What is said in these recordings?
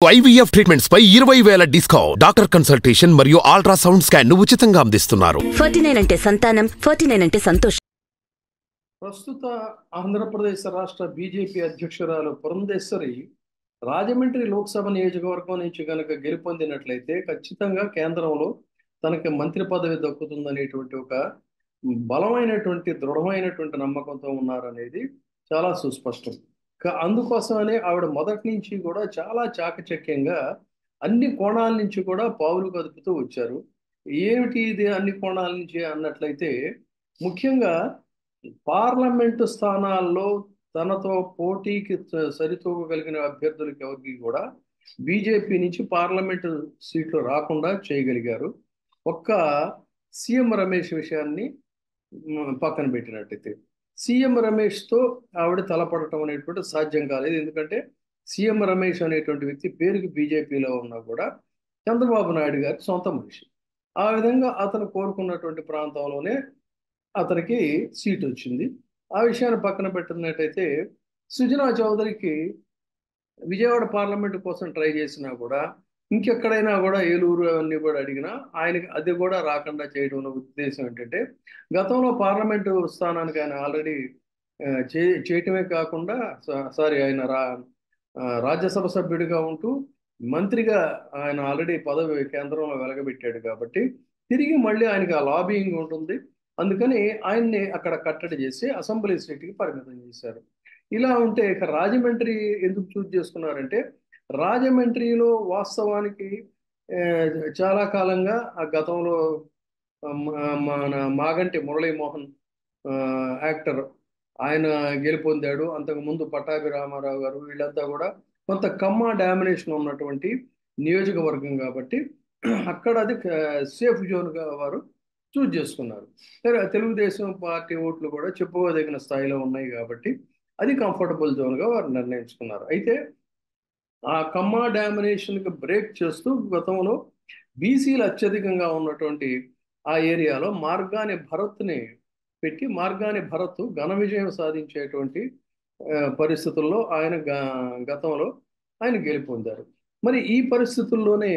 IVF treatments పై 20,000 discount. Doctor consultation మరియు ultrasound scan ను ఉచితంగా అందిస్తున్నారు. 49 అంటే సంతానం, 49 అంటే సంతోషం. ప్రస్తుత ఆంధ్రప్రదేశ్ రాష్ట్ర బీజేపీ అధ్యక్షురాలు పురంధేశ్వరి రాజమండ్రి లోక్సభ నియోజకవర్గం నుంచి కనుక గెలుపొందినట్లయితే ఖచ్చితంగా కేంద్రంలో తనకి మంత్రి పదవి దక్కుతుందనేటువంటి ఒక బలమైనటువంటి దృఢమైనటువంటి నమ్మకంతో ఉన్నారనేది చాలా సుస్పష్టం. అందుకోసమనే ఆవిడ మొదటి నుంచి కూడా చాలా చాకచక్యంగా అన్ని కోణాల నుంచి కూడా పావులు కదుపుతూ వచ్చారు. ఏమిటి ఇది అన్ని కోణాల నుంచి అన్నట్లయితే, ముఖ్యంగా పార్లమెంటు స్థానాల్లో తనతో పోటీకి సరితూగగలిగిన అభ్యర్థులకి ఎవరికి కూడా బీజేపీ నుంచి పార్లమెంటు సీట్లు రాకుండా చేయగలిగారు. ఒక్క సీఎం రమేష్ విషయాన్ని పక్కన పెట్టినట్టయితే, సీఎం రమేష్తో ఆవిడ తలపడటం అనేటువంటి సాధ్యం కాలేదు. ఎందుకంటే సీఎం రమేష్ అనేటువంటి వ్యక్తి పేరుకి బీజేపీలో ఉన్నా కూడా చంద్రబాబు నాయుడు గారి సొంత మనిషి. ఆ విధంగా అతను కోరుకున్నటువంటి ప్రాంతంలోనే అతనికి సీట్ వచ్చింది. ఆ విషయాన్ని పక్కన పెట్టినట్టయితే, సుజనా చౌదరికి విజయవాడ పార్లమెంటు కోసం ట్రై చేసినా కూడా, ఇంకెక్కడైనా కూడా ఏలూరు అవన్నీ కూడా అడిగినా ఆయనకి అది కూడా రాకుండా చేయడంలో ఉద్దేశం ఏంటంటే, గతంలో పార్లమెంటు స్థానానికి ఆయన ఆల్రెడీ చేయటమే కాకుండా ఆయన రాజ్యసభ సభ్యుడిగా ఉంటూ మంత్రిగా ఆయన ఆల్రెడీ పదవి కేంద్రంలో వెలగబెట్టాడు కాబట్టి తిరిగి మళ్ళీ ఆయనకి ఆ లాబియింగ్ ఉంటుంది. అందుకని ఆయన్ని అక్కడ కట్టడి చేసి అసెంబ్లీ సీట్కి పరిమితం చేశారు. ఇలా ఉంటే ఇక రాజమండ్రి ఎందుకు చూజ్ చేసుకున్నారంటే, రాజమండ్రిలో వాస్తవానికి చాలా కాలంగా ఆ గతంలో మన మాగంటి మురళీమోహన్ యాక్టర్ ఆయన గెలుపొందాడు. అంతకుముందు పట్టాభి రామారావు గారు వీళ్ళంతా కూడా కొంత కమ్మ డామినేషన్ ఉన్నటువంటి నియోజకవర్గం కాబట్టి అక్కడ అది సేఫ్ జోన్గా వారు చూజ్ చేసుకున్నారు. సరే, తెలుగుదేశం పార్టీ ఓట్లు కూడా చెప్పుకోదగిన స్థాయిలో ఉన్నాయి కాబట్టి అది కంఫర్టబుల్ జోన్గా వారు నిర్ణయించుకున్నారు. అయితే ఆ కమ్మ డామినేషన్కి బ్రేక్ చేస్తూ గతంలో బీసీలు అత్యధికంగా ఉన్నటువంటి ఆ ఏరియాలో మార్గాని భరత్ని పెట్టి, మార్గాని భరత్ ఘన విజయం సాధించేటువంటి పరిస్థితుల్లో ఆయన గతంలో ఆయన గెలుపొందారు. మరి ఈ పరిస్థితుల్లోనే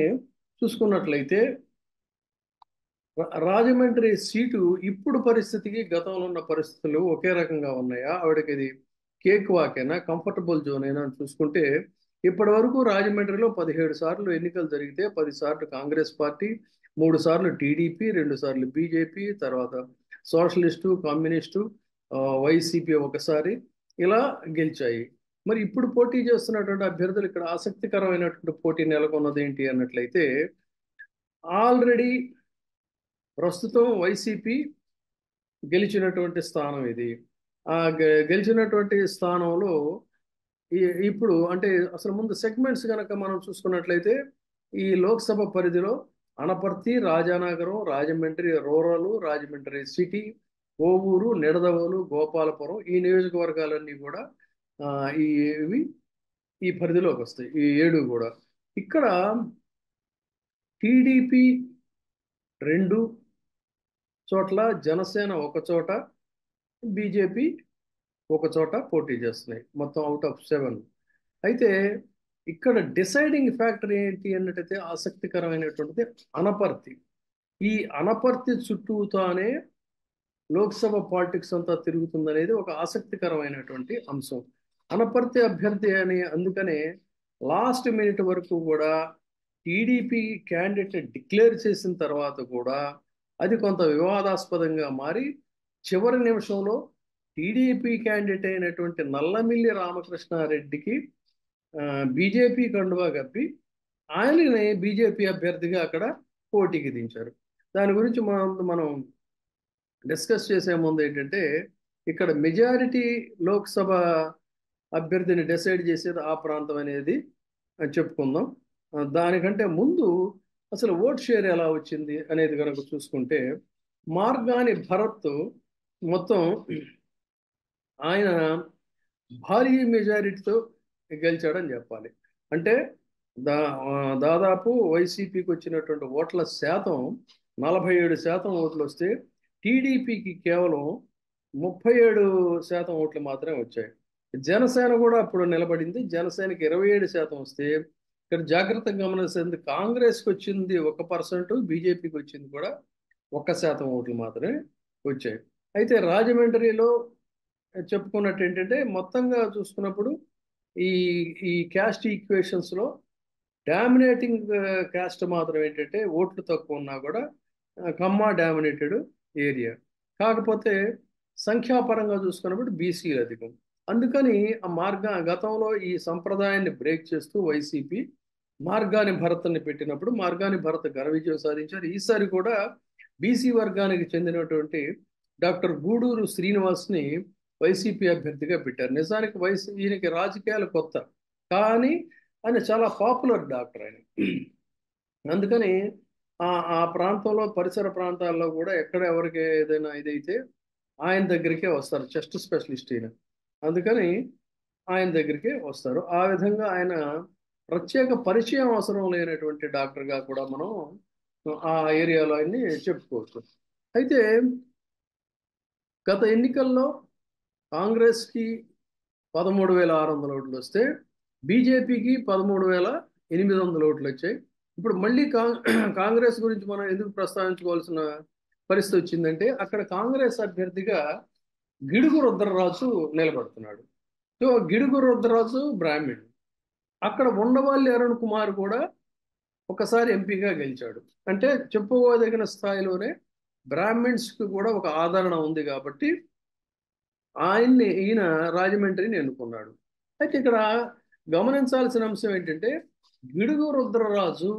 చూసుకున్నట్లయితే రాజమండ్రి సీటు ఇప్పుడు పరిస్థితికి గతంలో ఉన్న పరిస్థితులు ఒకే రకంగా ఉన్నాయా, ఆవిడకి ఇది కేక్ వాకేనా, కంఫర్టబుల్ జోన్ అయినా అని చూసుకుంటే, ఇప్పటి వరకు రాజమండ్రిలో 17 సార్లు ఎన్నికలు జరిగితే 10 సార్లు కాంగ్రెస్ పార్టీ, 3 సార్లు టీడీపీ, 2 సార్లు బీజేపీ, తర్వాత సోషలిస్టు, కమ్యూనిస్టు, వైసీపీ ఒకసారి ఇలా గెలిచాయి. మరి ఇప్పుడు పోటీ చేస్తున్నటువంటి అభ్యర్థులు ఇక్కడ ఆసక్తికరమైనటువంటి పోటీ నెలకొన్నది ఏంటి అన్నట్లయితే, ఆల్రెడీ ప్రస్తుతం వైసీపీ గెలిచినటువంటి స్థానం ఇది. ఆ గెలిచినటువంటి స్థానంలో ఇప్పుడు అంటే అసలు ముందు సెగ్మెంట్స్ కనుక మనం చూసుకున్నట్లయితే, ఈ లోక్సభ పరిధిలో అనపర్తి, రాజానగరం, రాజమండ్రి రూరల్, రాజమండ్రి సిటీ, కోవూరు, నిడదవోలు, గోపాలపురం ఈ నియోజకవర్గాలన్నీ కూడా ఇవి ఈ పరిధిలోకి వస్తాయి. ఈ 7 కూడా. ఇక్కడ టీడీపీ 2 చోట్ల, జనసేన 1 చోట, బీజేపీ 1 చోట పోటీ చేస్తున్నాయి, మొత్తం అవుట్ ఆఫ్ 7. అయితే ఇక్కడ డిసైడింగ్ ఫ్యాక్టర్ ఏంటి అన్నట్టయితే, ఆసక్తికరమైనటువంటిది అనపర్తి. ఈ అనపర్తి చుట్టూతానే లోక్సభ పాలిటిక్స్ అంతా తిరుగుతుందనేది ఒక ఆసక్తికరమైనటువంటి అంశం. అనపర్తి అభ్యర్థి అని అందుకనే లాస్ట్ మినిట్ వరకు కూడా టీడీపీ క్యాండిడేట్ డిక్లేర్ చేసిన తర్వాత కూడా అది కొంత వివాదాస్పదంగా మారి చివరి నిమిషంలో టీడీపీ క్యాండిడేట్ అయినటువంటి నల్లమిల్లి రామకృష్ణారెడ్డికి బీజేపీ కండువా కప్పి ఆయనని బీజేపీ అభ్యర్థిగా అక్కడ పోటీకి దించారు. దాని గురించి మనం డిస్కస్ చేసే ముందు ఏంటంటే, ఇక్కడ మెజారిటీ లోక్సభ అభ్యర్థిని డిసైడ్ చేసేది ఆ ప్రాంతం అనేది చెప్పుకుందాం. దానికంటే ముందు అసలు ఓట్ షేర్ ఎలా వచ్చింది అనేది కనుక చూసుకుంటే, మార్గాని భరత్ మొత్తం ఆయన భారీ మెజారిటీతో గెలిచాడని చెప్పాలి. అంటే దాదాపు వైసీపీకి వచ్చినటువంటి ఓట్ల శాతం 47% ఓట్లు వస్తే, టీడీపీకి కేవలం 37% ఓట్లు మాత్రమే వచ్చాయి. జనసేన కూడా అప్పుడు నిలబడింది. జనసేనకి 27% వస్తే ఇక్కడ జాగ్రత్తగా గమనిస్తుంది, కాంగ్రెస్కి వచ్చింది 1%, బీజేపీకి వచ్చింది కూడా 1% ఓట్లు మాత్రమే వచ్చాయి. అయితే రాజమండ్రిలో చెప్పుకున్నట్టు ఏంటంటే మొత్తంగా చూసుకున్నప్పుడు ఈ ఈ క్యాస్ట్ ఈక్వేషన్స్లో డామినేటింగ్ క్యాస్ట్ మాత్రం ఏంటంటే ఓట్లు తక్కువ ఉన్నా కూడా కమ్మ డామినేటెడ్ ఏరియా. కాకపోతే సంఖ్యాపరంగా చూసుకున్నప్పుడు బీసీలు అధికం. అందుకని గతంలో ఈ సంప్రదాయాన్ని బ్రేక్ చేస్తూ వైసీపీ మార్గాని భరత్ని పెట్టినప్పుడు మార్గాని భరత్ ఘన విజయం సాధించారు. ఈసారి కూడా బీసీ వర్గానికి చెందినటువంటి డాక్టర్ గూడూరు శ్రీనివాస్ని వైసీపీ అభ్యర్థిగా పెట్టారు. నిజానికి ఈయనకి రాజకీయాలు కొత్త, కానీ ఆయన చాలా పాపులర్ డాక్టర్ ఆయన. అందుకని ఆ ప్రాంతంలో పరిసర ప్రాంతాల్లో కూడా ఎక్కడ ఎవరికి ఏదైనా ఇదైతే ఆయన దగ్గరికే వస్తారు, చెస్ట్ స్పెషలిస్ట్ ఈయన. అందుకని ఆయన దగ్గరికే వస్తారు. ఆ విధంగా ఆయన ప్రత్యేక పరిచయం అవసరం లేనటువంటి డాక్టర్గా కూడా మనం ఆ ఏరియాలో ఆయన్ని చెప్పుకోవచ్చు. అయితే గత ఎన్నికల్లో కాంగ్రెస్కి 13,600 ఓట్లు వస్తే బీజేపీకి 13,800 ఓట్లు వచ్చాయి. ఇప్పుడు మళ్ళీ కాంగ్రెస్ గురించి మనం ఎందుకు ప్రస్తావించుకోవాల్సిన పరిస్థితి వచ్చిందంటే అక్కడ కాంగ్రెస్ అభ్యర్థిగా గిడుగు రుద్రరాజు నిలబడుతున్నాడు. సో గిడుగు రుద్రరాజు బ్రాహ్మణ్. అక్కడ ఉండవల్లి అరుణ్ కుమార్ కూడా ఒకసారి ఎంపీగా గెలిచాడు. అంటే చెప్పుకోదగిన స్థాయిలోనే బ్రాహ్మిన్స్కి కూడా ఒక ఆదరణ ఉంది కాబట్టి ఈయన రాజమండ్రిని ఎన్నుకున్నాడు. అయితే ఇక్కడ గమనించాల్సిన అంశం ఏంటంటే గిడుగు రుద్రరాజు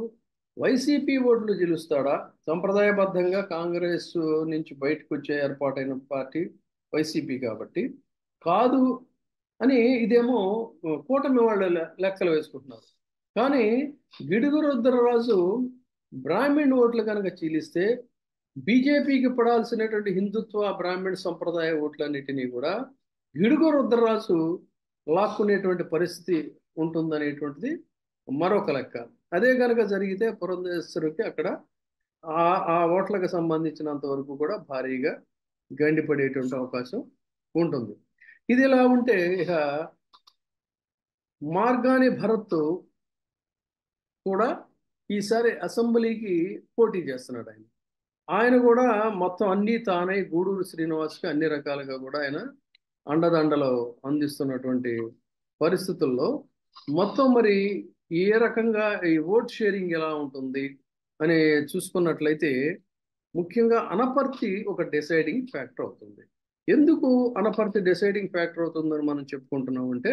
వైసీపీ ఓట్లు గెలుస్తాడా? సంప్రదాయబద్ధంగా కాంగ్రెస్ నుంచి బయటకు వచ్చే ఏర్పాటైన పార్టీ వైసీపీ కాబట్టి కాదు అని ఇదేమో కూటమి వాళ్ళు లెక్కలు వేసుకుంటున్నారు. కానీ గిడుగు రుద్రరాజు బ్రాహ్మణ్ ఓట్లు కనుక చీలిస్తే బీజేపీకి పడాల్సినటువంటి హిందుత్వ బ్రాహ్మణ సంప్రదాయ ఓట్లన్నిటినీ కూడా గిడుగు రుద్రరాజు లాక్కునేటువంటి పరిస్థితి ఉంటుందనేటువంటిది మరొక లెక్క. అదే కనుక జరిగితే పురంధేశ్వరికి అక్కడ ఆ ఓట్లకు సంబంధించినంత వరకు కూడా భారీగా గండిపడేటువంటి అవకాశం ఉంటుంది. ఇది ఇలా ఉంటే ఇక మార్గాని భరత్ కూడా ఈసారి అసెంబ్లీకి పోటీ చేస్తున్నాడు. ఆయన కూడా మొత్తం అన్నీ తానై గూడూరు శ్రీనివాస్కి అన్ని రకాలుగా కూడా ఆయన అండదండలు అందిస్తున్నటువంటి పరిస్థితుల్లో మొత్తం మరి ఏ రకంగా ఈ ఓట్ షేరింగ్ ఎలా ఉంటుంది అని చూసుకున్నట్లయితే ముఖ్యంగా అనపర్తి ఒక డిసైడింగ్ ఫ్యాక్టర్ అవుతుంది. ఎందుకు అనపర్తి డిసైడింగ్ ఫ్యాక్టర్ అవుతుందని మనం చెప్పుకుంటున్నాం అంటే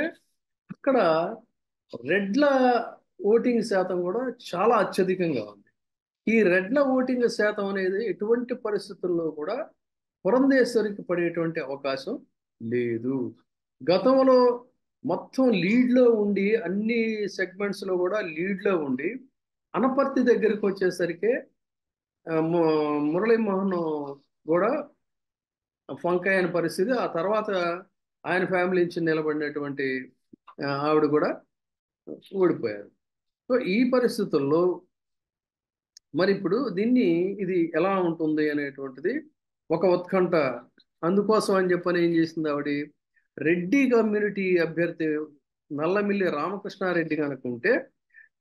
అక్కడ రెడ్ల ఓటింగ్ శాతం కూడా చాలా అత్యధికంగా ఉంది. ఈ రెడ్ల ఓటింగ్ శాతం అనేది ఎటువంటి పరిస్థితుల్లో కూడా పురంధేశ్వరికి పడేటువంటి అవకాశం లేదు. గతంలో మొత్తం లీడ్లో ఉండి అన్ని సెగ్మెంట్స్లో కూడా లీడ్లో ఉండి అనపర్తి దగ్గరికి వచ్చేసరికి మురళీమోహన్ కూడా ఫంక్ అయిన పరిస్థితి. ఆ తర్వాత ఆయన ఫ్యామిలీ నుంచి నిలబడినటువంటి ఆవిడ కూడా ఓడిపోయారు. సో ఈ పరిస్థితుల్లో మరి ఇప్పుడు ఇది ఎలా ఉంటుంది అనేటువంటిది ఒక ఉత్కంఠ. అందుకోసం అని చెప్పని ఏం చేసింది ఆవిడ, రెడ్డి కమ్యూనిటీ అభ్యర్థి నల్లమిల్లి రామకృష్ణారెడ్డి కనుక ఉంటే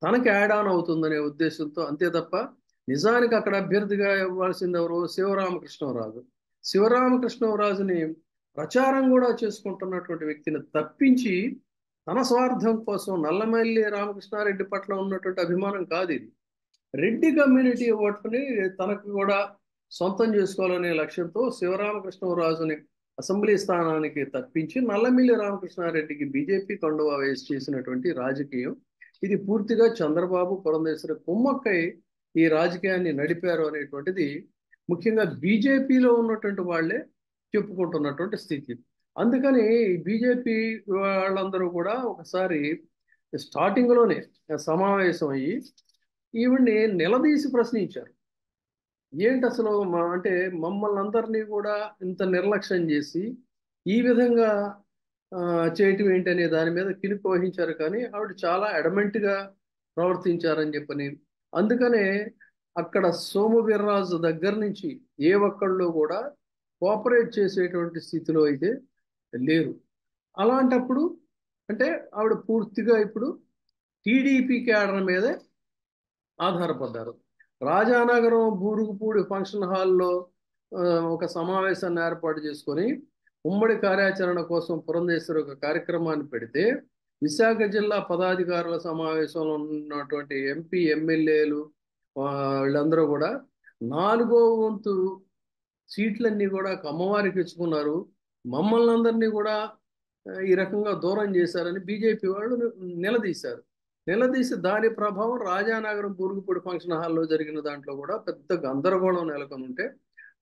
తనకి యాడ్ ఆన్ అవుతుందనే ఉద్దేశంతో, అంతే తప్ప నిజానికి అక్కడ అభ్యర్థిగా ఇవ్వాల్సింది ఎవరు? శివరామకృష్ణరాజు. శివరామకృష్ణరాజుని ప్రచారం కూడా చేసుకుంటున్నటువంటి వ్యక్తిని తప్పించి తన స్వార్థం కోసం నల్లమిల్లి రామకృష్ణారెడ్డి పట్ల ఉన్నటువంటి అభిమానం కాదు ఇది. రెడ్డి కమ్యూనిటీ ఓట్లని తనకు కూడా సొంతం చేసుకోవాలనే లక్ష్యంతో శివరామకృష్ణరాజుని అసెంబ్లీ స్థానానికి తప్పించి నల్లమిల్లి రామకృష్ణారెడ్డికి బీజేపీ కండువా వేసి చేసినటువంటి రాజకీయం ఇది. పూర్తిగా చంద్రబాబు పురంధేశ్వరి కుమ్మక్కై ఈ రాజకీయాన్ని నడిపారు అనేటువంటిది ముఖ్యంగా బీజేపీలో ఉన్నటువంటి వాళ్ళే చెప్పుకుంటున్నటువంటి స్థితి. అందుకని బీజేపీ వాళ్ళందరూ కూడా ఒకసారి స్టార్టింగ్లోనే సమావేశం అయ్యి ఈవిడ్ని నిలదీసి ప్రశ్నించారు. ఏంటి అసలు అంటే మమ్మల్ని అందరినీ కూడా ఇంత నిర్లక్ష్యం చేసి ఈ విధంగా చేయటం ఏంటి అనే దాని మీద కినుకు వహించారు. కానీ ఆవిడ చాలా అడమెంట్గా ప్రవర్తించారని చెప్పని, అందుకనే అక్కడ సోము వీర్రాజు దగ్గర నుంచి ఏ ఒక్కళ్ళు కూడా కోఆపరేట్ చేసేటువంటి స్థితిలో అయితే లేరు. అలాంటప్పుడు అంటే ఆవిడ పూర్తిగా ఇప్పుడు టీడీపీ క్యాడర్ మీదే ఆధారపడ్డారు. రాజానగరం బూరుగుపూడి ఫంక్షన్ హాల్లో ఆ, ఒక సమావేశాన్ని ఏర్పాటు చేసుకొని ఉమ్మడి కార్యాచరణ కోసం పురంధేశ్వరి ఒక కార్యక్రమాన్ని పెడితే, విశాఖ జిల్లా పదాధికారుల సమావేశంలో ఉన్నటువంటి ఎంపీ ఎమ్మెల్యేలు వీళ్ళందరూ కూడా నాలుగో వంతు సీట్లన్నీ కూడా అమ్మవారికి ఇచ్చుకున్నారు, మమ్మల్ని అందరినీ కూడా ఈ రకంగా దూరం చేశారని బీజేపీ వాళ్ళు నిలదీశారు. నిలదీసి దాని ప్రభావం రాజానగరం బూరుగుపూడి ఫంక్షన్ హాల్లో జరిగిన దాంట్లో కూడా పెద్ద గందరగోళం నెలకొని ఉంటే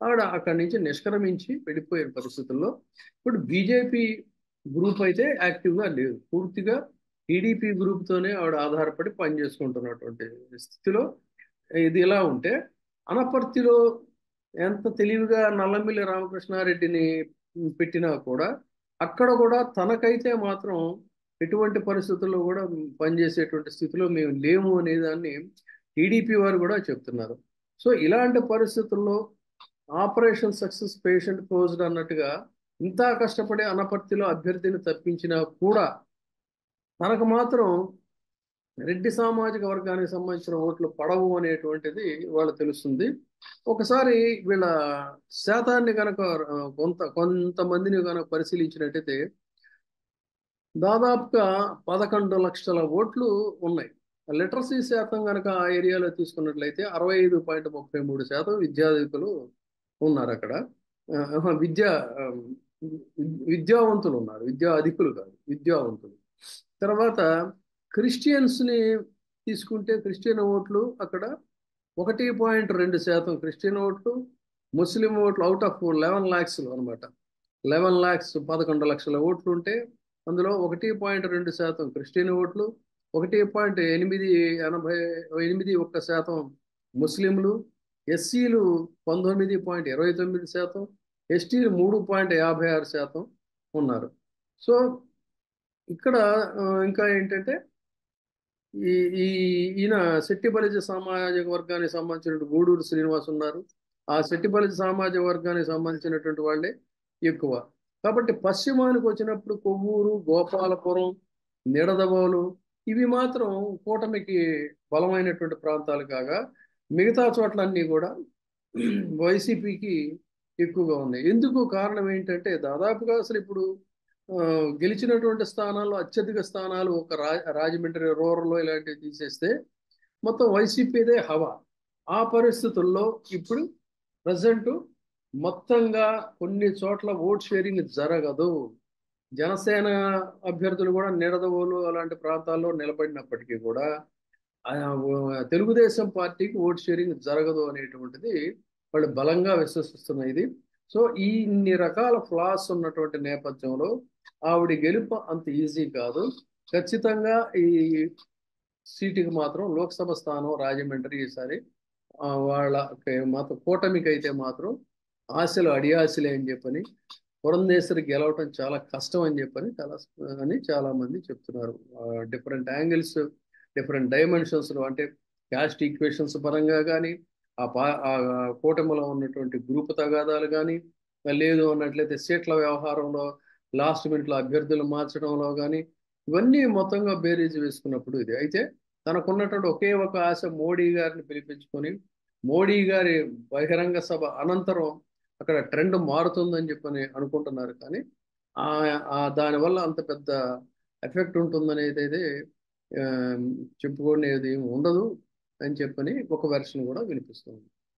ఆవిడ అక్కడి నుంచి నిష్క్రమించి వెళ్ళిపోయిన పరిస్థితుల్లో ఇప్పుడు బీజేపీ గ్రూప్ అయితే యాక్టివ్గా లేదు, పూర్తిగా టీడీపీ గ్రూప్తోనే ఆవిడ ఆధారపడి పనిచేసుకుంటున్నటువంటి స్థితిలో ఇది ఇలా ఉంటే, అనపర్తిలో ఎంత తెలివిగా నల్లమిల్లి రామకృష్ణారెడ్డిని పెట్టినా కూడా అక్కడ కూడా తనకైతే మాత్రం ఎటువంటి పరిస్థితుల్లో కూడా పనిచేసేటువంటి స్థితిలో మేము లేము అనే దాన్ని టీడీపీ వారు కూడా చెప్తున్నారు. సో ఇలాంటి పరిస్థితుల్లో ఆపరేషన్ సక్సెస్ పేషెంట్ క్లోజ్డ్ అన్నట్టుగా ఇంత కష్టపడి అనపర్తిలో అభ్యర్థిని తప్పించినా కూడా తనకు మాత్రం రెడ్డి సామాజిక వర్గానికి సంబంధించిన ఓట్లు పడవు అనేటువంటిది వాళ్ళు తెలుస్తుంది. ఒకసారి వీళ్ళ శాతాన్ని కనుక కొంతమందిని కనుక పరిశీలించినట్టయితే దాదాపుగా 11 లక్షల ఓట్లు ఉన్నాయి. లిటరసీ శాతం కనుక ఆ ఏరియాలో తీసుకున్నట్లయితే 65.33% విద్యార్థికులు ఉన్నారు అక్కడ. విద్యా విద్యావంతులు ఉన్నారు, విద్యా అధికులు కాదు, విద్యావంతులు. తర్వాత క్రిస్టియన్స్ని తీసుకుంటే క్రిస్టియన్ ఓట్లు అక్కడ 1.2% క్రిస్టియన్ ఓట్లు, ముస్లిం ఓట్లు అవుట్ ఆఫ్ 11 lakhs అనమాట. 11 lakhs 11 లక్షల ఓట్లు ఉంటే అందులో 1.2% క్రిస్టియన్ ఓట్లు, 1.881% ముస్లింలు, ఎస్సీలు 19.29%, ఎస్టీలు 3.56% ఉన్నారు. సో ఇక్కడ ఇంకా ఏంటంటే ఈ ఈ ఈయన శెట్టిబలిజ సామాజిక వర్గానికి సంబంధించినటువంటి గూడూరు శ్రీనివాస్ ఉన్నారు. ఆ శెట్టిబలిజ సామాజిక వర్గానికి సంబంధించినటువంటి వాళ్ళే ఎక్కువ. కాబట్టి పశ్చిమానికి వచ్చినప్పుడు కొవ్వూరు, గోపాలపురం, నిడదవోలు ఇవి మాత్రం కూటమికి బలమైనటువంటి ప్రాంతాలు కాగా మిగతా చోట్లన్నీ కూడా వైసీపీకి ఎక్కువగా ఉన్నాయి. ఎందుకు కారణం ఏంటంటే దాదాపుగా అసలు ఇప్పుడు గెలిచినటువంటి స్థానాల్లో అత్యధిక స్థానాలు ఒక రాజమండ్రి రూరల్లో ఇలాంటివి తీసేస్తే మొత్తం వైసీపీదే హవా. ఆ పరిస్థితుల్లో ఇప్పుడు ప్రజెంట్ మొత్తంగా కొన్ని చోట్ల ఓట్ షేరింగ్ జరగదు. జనసేన అభ్యర్థులు కూడా నిడదవోలు అలాంటి ప్రాంతాల్లో నిలబడినప్పటికీ కూడా తెలుగుదేశం పార్టీకి ఓట్ షేరింగ్ జరగదు అనేటువంటిది వాళ్ళు బలంగా విశ్వసిస్తున్న ఇది. సో ఇన్ని రకాల ఫ్లాస్ ఉన్నటువంటి నేపథ్యంలో ఆవిడ గెలుపు అంత ఈజీ కాదు. ఖచ్చితంగా ఈ సీటుకి మాత్రం లోక్సభ స్థానం రాజమండ్రి ఈసారి వాళ్ళ మాత్రం కూటమికి అయితే మాత్రం ఆశలు అడియాశలే అని చెప్పని, పురంధేశ్వరి గెలవటం చాలా కష్టం అని చెప్పని చాలా మంది చెప్తున్నారు. డిఫరెంట్ యాంగిల్స్, డిఫరెంట్ డైమెన్షన్స్లో, అంటే క్యాస్ట్ ఈక్వేషన్స్ పరంగా కానీ, ఆ కూటమిలో ఉన్నటువంటి గ్రూప్ తగాదాలు కానీ, లేదు అన్నట్లయితే సీట్ల వ్యవహారంలో లాస్ట్ మినిట్లో అభ్యర్థులు మార్చడంలో కానీ, ఇవన్నీ మొత్తంగా బేరీజ్ వేసుకున్నప్పుడు ఇది అయితే తనకున్నటువంటి ఒకే ఒక ఆశ మోడీ గారిని పిలిపించుకొని మోడీ గారి బహిరంగ సభ అనంతరం అక్కడ ట్రెండ్ మారుతుందని చెప్పని అనుకుంటున్నారు. కానీ దానివల్ల అంత పెద్ద ఎఫెక్ట్ ఉంటుందనేది అయితే చెప్పుకునేది ఉండదు అని చెప్పని ఒక వెర్షన్ కూడా వినిపిస్తుంది.